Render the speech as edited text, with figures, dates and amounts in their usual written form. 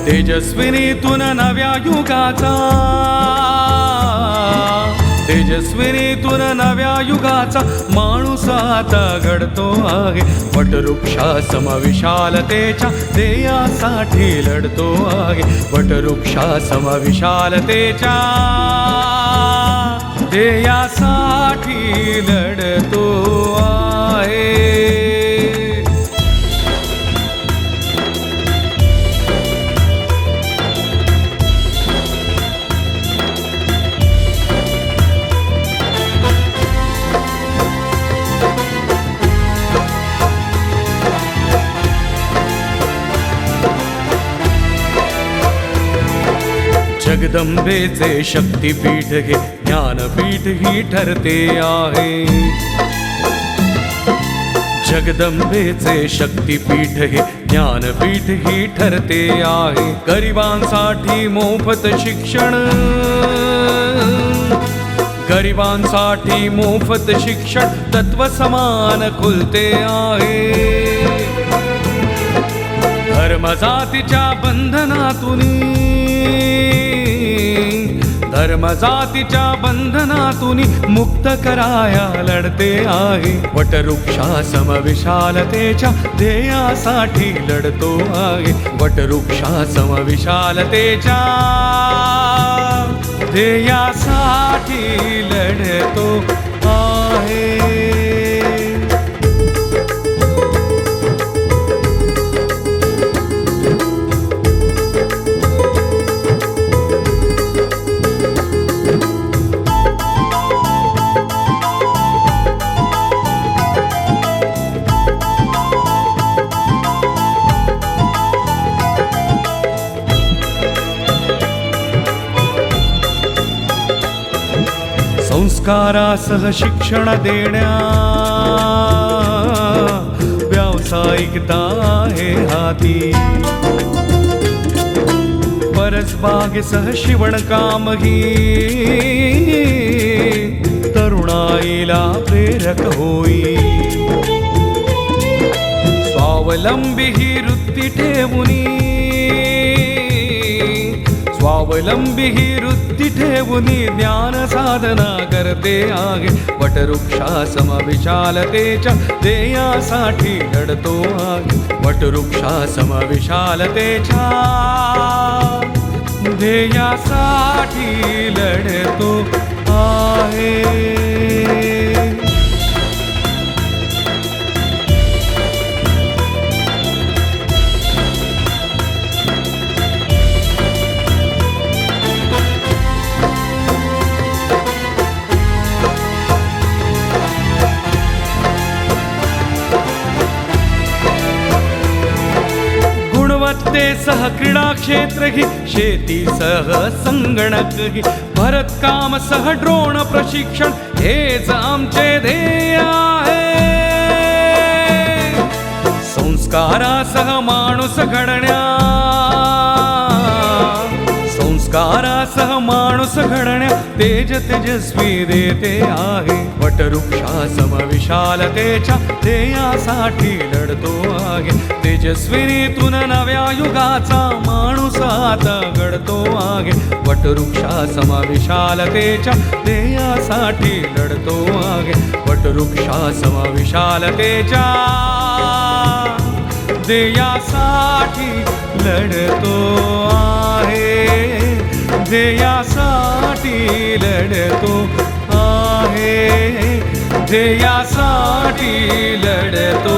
तेजस्विनीतून नव्या युगाचा, तेजस्विनीतून नव्या युगाचा माणूस आता घडतो आहे. वटवृक्षासम विशालतेच्या ध्येयासाठी लढतो आहे. वटवृक्षासम विशालतेच्या ध्येयासाठी लढतो आहे. जगदंबेचे शक्तिपीठ हे ज्ञानपीठ ही ठरते आहे. जगदंबेचे शक्तिपीठ हे ज्ञानपीठ ही ठरते आहे. गरिबांसाठी मोफत शिक्षण, गरिबांसाठी मोफत शिक्षण तत्व समान खुलते आहे. धर्मजातीच्या बंधनातून, धर्मजातीच्या बंधनातून मुक्त कराया लढते आहे. वटवृक्षासम विशालतेच्या ध्येयासाठी लढतो आहे. वटवृक्षासम विशालतेच्या ध्येयासाठी लढतो आहे. संस्कारासह शिक्षण देण्या व्यावसायिकता आहे हाती. परसबागेसह शिवणकामही तरुणाईला प्रेरक होई. स्वावलंबी ही वृत्ती ठेवूनी, स्वावलंबी ही वृत्ती ठेवूनी ज्ञान साधना करते आहे. वटवृक्षासम विशालतेच्या ध्येयासाठी लढतो आहे. वटवृक्षासम विशालतेच्या ध्येयासाठी लढतो आहे. सह क्रीडा क्षेत्र ही, शेती सह संगणक ही, भरतकाम सह ड्रोन प्रशिक्षण हेच आमचे ध्येय आहे. संस्कारासह माणूस घडण्या, संस्कारासह माणूस घडण्या तेज तेजस्वी देते आहे. वटवृक्षासम विशालतेच्या ध्येयासाठी लढतो आहे. तेजस्विनीतून नव्या युगाचा माणूस आता घडतो आहे. वटवृक्षासम विशालतेच्या ध्येयासाठी लढतो आहे. वटवृक्षासम विशालतेच्या ध्येयासाठी लढतो आहे. ध्येयासाठी लढतो आहे. ध्येयासाठी लढतो